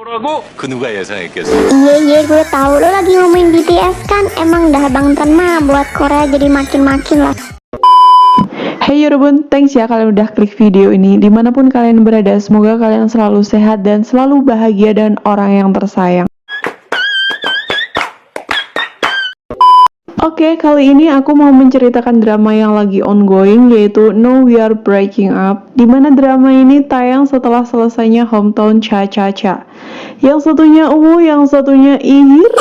거라고? 그 누가 예상했겠어? Iya, gue tahu lo lagi ngomongin BTS kan. Emang dah Bang Tan mah buat Korea jadi makin-makin lah. Hey Yorobun, thanks ya kalian udah klik video ini. Dimanapun kalian berada, semoga kalian selalu sehat dan selalu bahagia dan orang yang tersayang. Oke, kali ini aku mau menceritakan drama yang lagi ongoing, yaitu No We Are Breaking Up, dimana drama ini tayang setelah selesainya Hometown Cha Cha Cha. Yang satunya yang satunya ihir.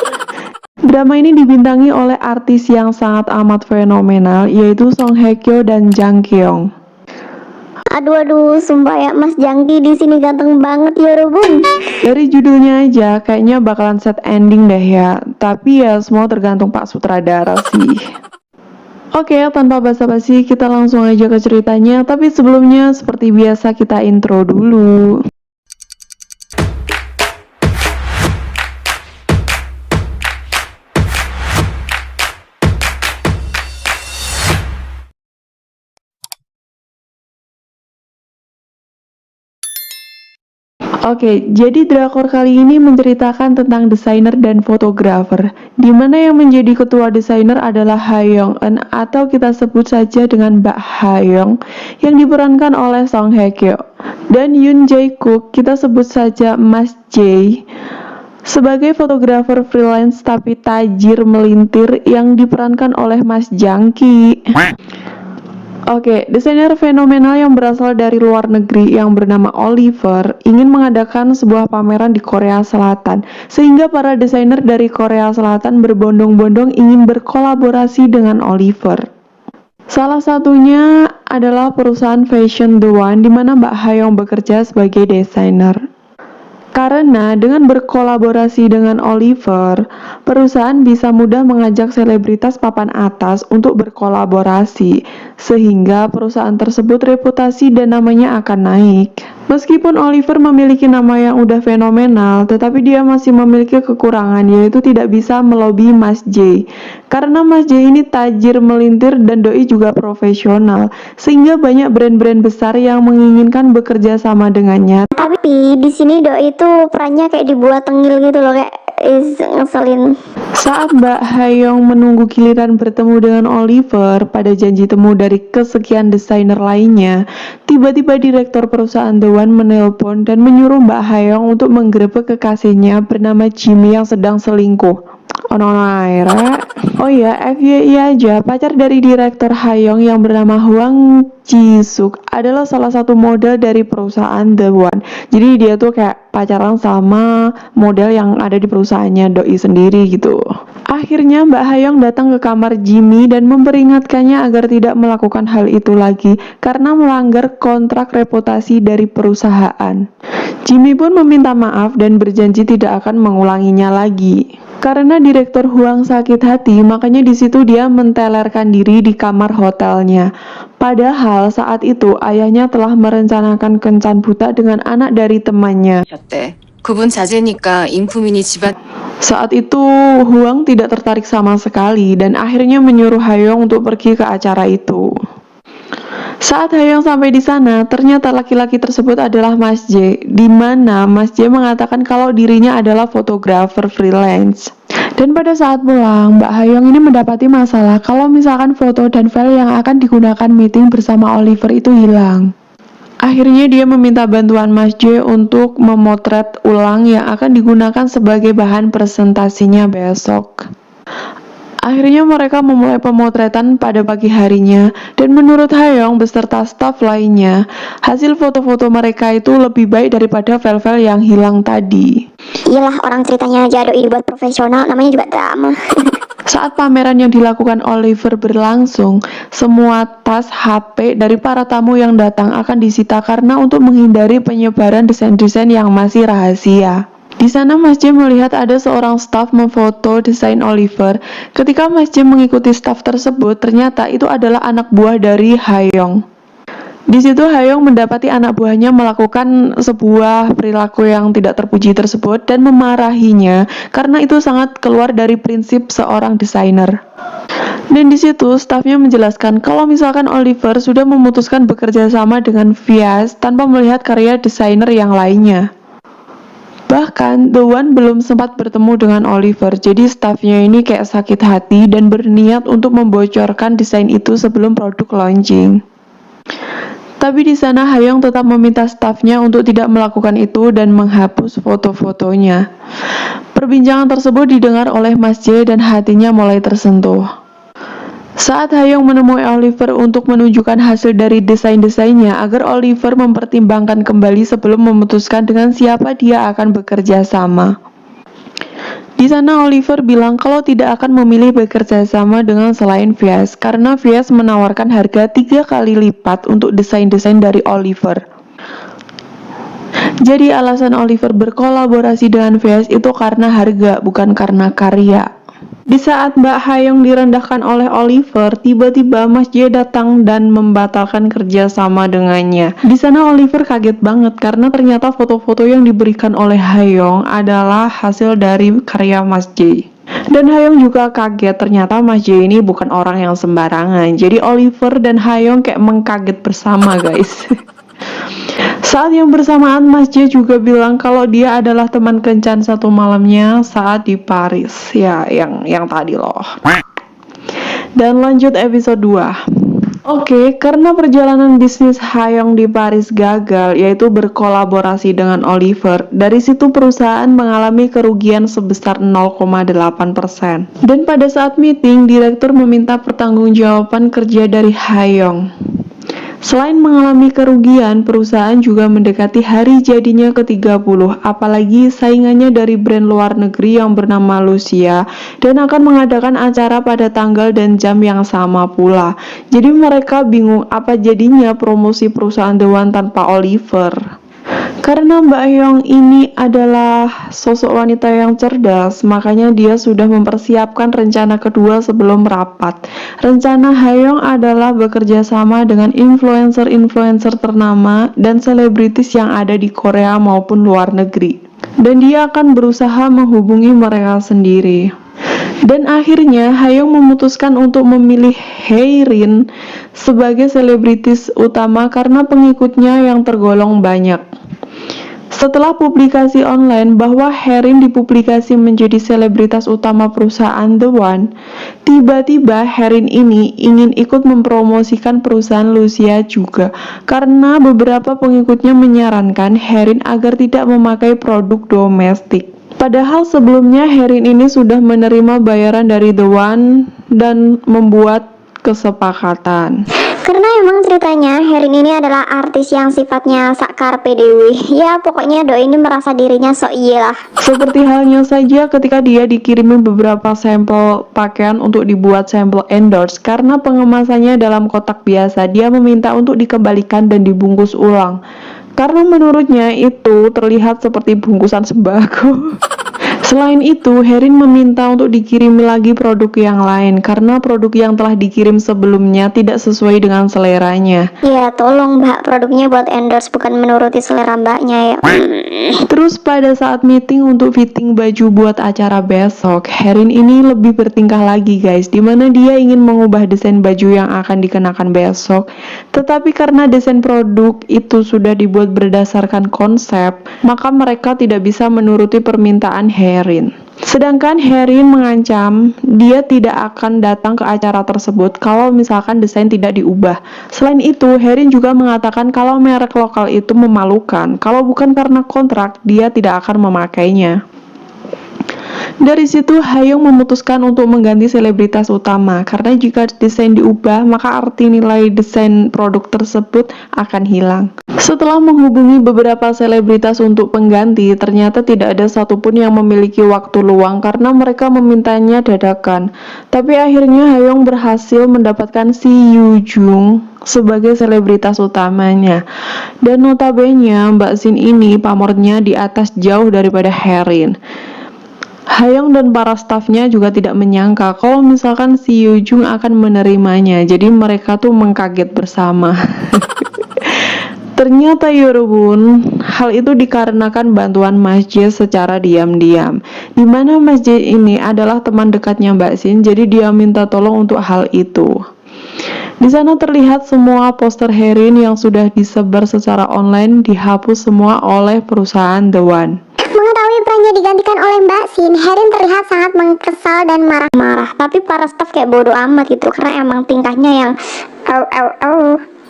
Drama ini dibintangi oleh artis yang sangat amat fenomenal, yaitu Song Hye Kyo dan Jang Kyung. Aduh, sumpah ya Mas Jangki di sini ganteng banget ya Robun. Dari judulnya aja, kayaknya bakalan sad ending deh ya. Tapi ya semua tergantung Pak Sutradara sih. Oke, tanpa basa-basi kita langsung aja ke ceritanya. Tapi sebelumnya seperti biasa kita intro dulu. Oke, jadi drakor kali ini menceritakan tentang desainer dan fotografer, di mana yang menjadi ketua desainer adalah Ha Young Eun atau kita sebut saja dengan Mbak Ha Young yang diperankan oleh Song Hye Kyo. Dan Yoon Jae Kook kita sebut saja Mas Jae sebagai fotografer freelance tapi tajir melintir yang diperankan oleh Mas Jang Ki. Oke, desainer fenomenal yang berasal dari luar negeri yang bernama Oliver ingin mengadakan sebuah pameran di Korea Selatan, sehingga para desainer dari Korea Selatan berbondong-bondong ingin berkolaborasi dengan Oliver. Salah satunya adalah perusahaan Fashion The One, di mana Mbak Ha Young bekerja sebagai desainer. Karena dengan berkolaborasi dengan Oliver, perusahaan bisa mudah mengajak selebritas papan atas untuk berkolaborasi, sehingga perusahaan tersebut reputasi dan namanya akan naik. Meskipun Oliver memiliki nama yang udah fenomenal, tetapi dia masih memiliki kekurangan, yaitu tidak bisa melobi Mas J. Karena Mas J ini tajir melintir dan doi juga profesional, sehingga banyak brand-brand besar yang menginginkan bekerja sama dengannya. Tapi di sini Doi itu perannya kayak dibuat tengil gitu loh, kayak ngeselin. Saat Mbak Ha Young menunggu giliran bertemu dengan Oliver pada janji temu dari kesekian desainer lainnya, tiba-tiba direktur perusahaan The One menelpon dan menyuruh Mbak Ha Young untuk menggerebek kekasihnya bernama Jimmy yang sedang selingkuh. Oh ya, FYI aja, pacar dari direktur Ha Young yang bernama Hwang Ji-suk adalah salah satu model dari perusahaan The One. Jadi dia tuh kayak pacaran sama model yang ada di perusahaannya doi sendiri gitu. Akhirnya Mbak Ha Young datang ke kamar Jimmy dan memperingatkannya agar tidak melakukan hal itu lagi karena melanggar kontrak reputasi dari perusahaan. Jimmy pun meminta maaf dan berjanji tidak akan mengulanginya lagi. Karena direktur Hwang sakit hati, makanya di situ dia mentelerkan diri di kamar hotelnya. Padahal saat itu ayahnya telah merencanakan kencan buta dengan anak dari temannya. 그분 자제니까 인품이니 집안. Saat itu Hwang tidak tertarik sama sekali dan akhirnya menyuruh Ha Young untuk pergi ke acara itu. Saat Ha Young sampai di sana, ternyata laki-laki tersebut adalah Mas J, di mana Mas J mengatakan kalau dirinya adalah fotografer freelance. Dan pada saat pulang, Mbak Ha Young ini mendapati masalah kalau misalkan foto dan file yang akan digunakan meeting bersama Oliver itu hilang. Akhirnya dia meminta bantuan Mas J untuk memotret ulang yang akan digunakan sebagai bahan presentasinya besok. Akhirnya mereka memulai pemotretan pada pagi harinya, dan menurut Ha Young beserta staf lainnya, hasil foto-foto mereka itu lebih baik daripada file-file yang hilang tadi. Iyalah, orang ceritanya aja Doi dibuat profesional, namanya juga drama. Saat pameran yang dilakukan Oliver berlangsung, semua tas HP dari para tamu yang datang akan disita karena untuk menghindari penyebaran desain-desain yang masih rahasia. Di sana Mas J melihat ada seorang staf memfoto desain Oliver. Ketika Mas J mengikuti staf tersebut, ternyata itu adalah anak buah dari Ha Young. Di situ Ha Young mendapati anak buahnya melakukan sebuah perilaku yang tidak terpuji tersebut dan memarahinya karena itu sangat keluar dari prinsip seorang desainer. Dan di situ stafnya menjelaskan kalau misalkan Oliver sudah memutuskan bekerja sama dengan Vias tanpa melihat karya desainer yang lainnya. Bahkan The One belum sempat bertemu dengan Oliver, jadi stafnya ini kayak sakit hati dan berniat untuk membocorkan desain itu sebelum produk launching. Tapi di sana Hayoung tetap meminta stafnya untuk tidak melakukan itu dan menghapus foto-fotonya. Perbincangan tersebut didengar oleh Mas Jae dan hatinya mulai tersentuh. Saat Hayoung menemui Oliver untuk menunjukkan hasil dari desain-desainnya agar Oliver mempertimbangkan kembali sebelum memutuskan dengan siapa dia akan bekerja sama. Di sana Oliver bilang kalau tidak akan memilih bekerja sama dengan selain Vias karena Vias menawarkan harga 3 kali lipat untuk desain-desain dari Oliver. Jadi alasan Oliver berkolaborasi dengan Vias itu karena harga, bukan karena karya. Di saat Mbak Hayoung direndahkan oleh Oliver, tiba-tiba Mas Jae datang dan membatalkan kerja sama dengannya. Di sana Oliver kaget banget karena ternyata foto-foto yang diberikan oleh Hayoung adalah hasil dari karya Mas Jae. Dan Hayoung juga kaget ternyata Mas Jae ini bukan orang yang sembarangan. Jadi Oliver dan Hayoung kayak mengkaget bersama, guys. Saat yang bersamaan Mas Jae juga bilang kalau dia adalah teman kencan satu malamnya saat di Paris. Ya, yang tadi loh. Dan lanjut episode 2. Oke, karena perjalanan bisnis Hayoung di Paris gagal, yaitu berkolaborasi dengan Oliver, dari situ perusahaan mengalami kerugian sebesar 0,8%. Dan pada saat meeting, direktur meminta pertanggungjawaban kerja dari Hayoung. Selain mengalami kerugian, perusahaan juga mendekati hari jadinya ke-30, apalagi saingannya dari brand luar negeri yang bernama Lucia dan akan mengadakan acara pada tanggal dan jam yang sama pula. Jadi mereka bingung apa jadinya promosi perusahaan The One tanpa Oliver. Karena Mbak Hayoung ini adalah sosok wanita yang cerdas, makanya dia sudah mempersiapkan rencana kedua sebelum rapat. Rencana Hayoung adalah bekerja sama dengan influencer-influencer ternama dan selebritis yang ada di Korea maupun luar negeri. Dan dia akan berusaha menghubungi mereka sendiri. Dan akhirnya Hayoung memutuskan untuk memilih Haerin sebagai selebritis utama karena pengikutnya yang tergolong banyak. Setelah publikasi online bahwa Haerin dipublikasi menjadi selebritas utama perusahaan The One, tiba-tiba Haerin ini ingin ikut mempromosikan perusahaan Lucia juga karena beberapa pengikutnya menyarankan Haerin agar tidak memakai produk domestik. Padahal sebelumnya Haerin ini sudah menerima bayaran dari The One dan membuat kesepakatan. Karena emang ceritanya Haerin ini adalah artis yang sifatnya sak karpe dewi. Ya pokoknya doi ini merasa dirinya sok iye lah. Seperti halnya saja ketika dia dikirimin beberapa sampel pakaian untuk dibuat sampel endorse. Karena pengemasannya dalam kotak biasa, dia meminta untuk dikembalikan dan dibungkus ulang. Karena menurutnya itu terlihat seperti bungkusan sembako. Selain itu, Haerin meminta untuk dikirimi lagi produk yang lain karena produk yang telah dikirim sebelumnya tidak sesuai dengan seleranya. Ya tolong mbak, produknya buat endorse bukan menuruti selera mbaknya ya. Terus pada saat meeting untuk fitting baju buat acara besok, Haerin ini lebih bertingkah lagi guys, dimana dia ingin mengubah desain baju yang akan dikenakan besok. Tetapi karena desain produk itu sudah dibuat berdasarkan konsep, maka mereka tidak bisa menuruti permintaan Haerin. Sedangkan Haerin mengancam dia tidak akan datang ke acara tersebut kalau misalkan desain tidak diubah. Selain itu, Haerin juga mengatakan kalau merek lokal itu memalukan. Kalau bukan karena kontrak, dia tidak akan memakainya. Dari situ Hayoung memutuskan untuk mengganti selebritas utama karena jika desain diubah maka arti nilai desain produk tersebut akan hilang. Setelah menghubungi beberapa selebritas untuk pengganti, ternyata tidak ada satupun yang memiliki waktu luang karena mereka memintanya dadakan. Tapi akhirnya Hayoung berhasil mendapatkan Si Yoo-jung sebagai selebritas utamanya. Dan notabene Mbak Jin ini pamornya di atas jauh daripada Haerin. Hayoung dan para stafnya juga tidak menyangka kalau misalkan Si Yoo-jung akan menerimanya. Jadi mereka tuh mengkaget bersama. Ternyata Yorobun, hal itu dikarenakan bantuan Mas Jae secara diam-diam. Dimana Mas Jae ini adalah teman dekatnya Mbak Jin, jadi dia minta tolong untuk hal itu. Di sana terlihat semua poster Haerin yang sudah disebar secara online dihapus semua oleh perusahaan The One. perannya digantikan oleh Mbak Sin, Herin terlihat sangat kesal dan marah-marah. Tapi para staf kayak bodo amat gitu, karena emang tingkahnya yang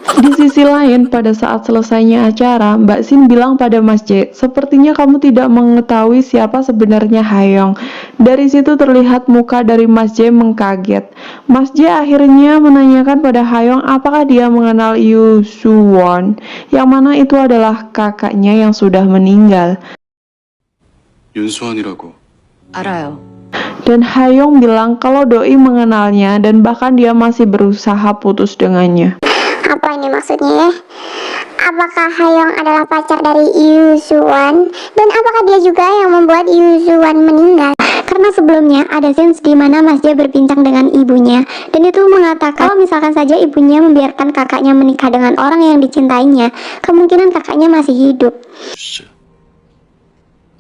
Di sisi lain, pada saat selesainya acara, Mbak Sin bilang pada Mas J, sepertinya kamu tidak mengetahui siapa sebenarnya Hayoung. Dari situ terlihat muka dari Mas J mengkaget. Mas J akhirnya menanyakan pada Hayoung apakah dia mengenal Yoo Suwon, yang mana itu adalah kakaknya yang sudah meninggal. 윤수환이라고. 알아요. Dan Hayoung bilang kalau Doi mengenalnya dan bahkan dia masih berusaha putus dengannya. Apa ini maksudnya ya? Apakah Hayoung adalah pacar dari Yoo Suwon? Dan apakah dia juga yang membuat Yoo Suwon meninggal? Karena sebelumnya ada scenes di mana Mas J berbincang dengan ibunya, dan itu mengatakan kalau misalkan saja ibunya membiarkan kakaknya menikah dengan orang yang dicintainya, kemungkinan kakaknya masih hidup. 진짜.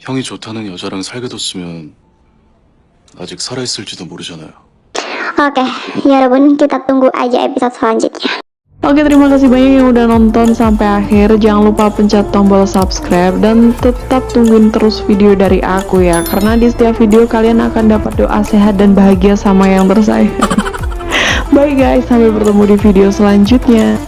형이 좋다는 여자랑 살게 뒀으면 아직 살아있을지도 모르잖아요. Oke, ya Rabun, kita tunggu aja episode selanjutnya. Oke, terima kasih banyak yang udah nonton sampai akhir. Jangan lupa pencet tombol subscribe dan tetap tungguin terus video dari aku ya, karena di setiap video kalian akan dapat doa sehat dan bahagia sama yang tersayang. Bye guys, sampai bertemu di video selanjutnya.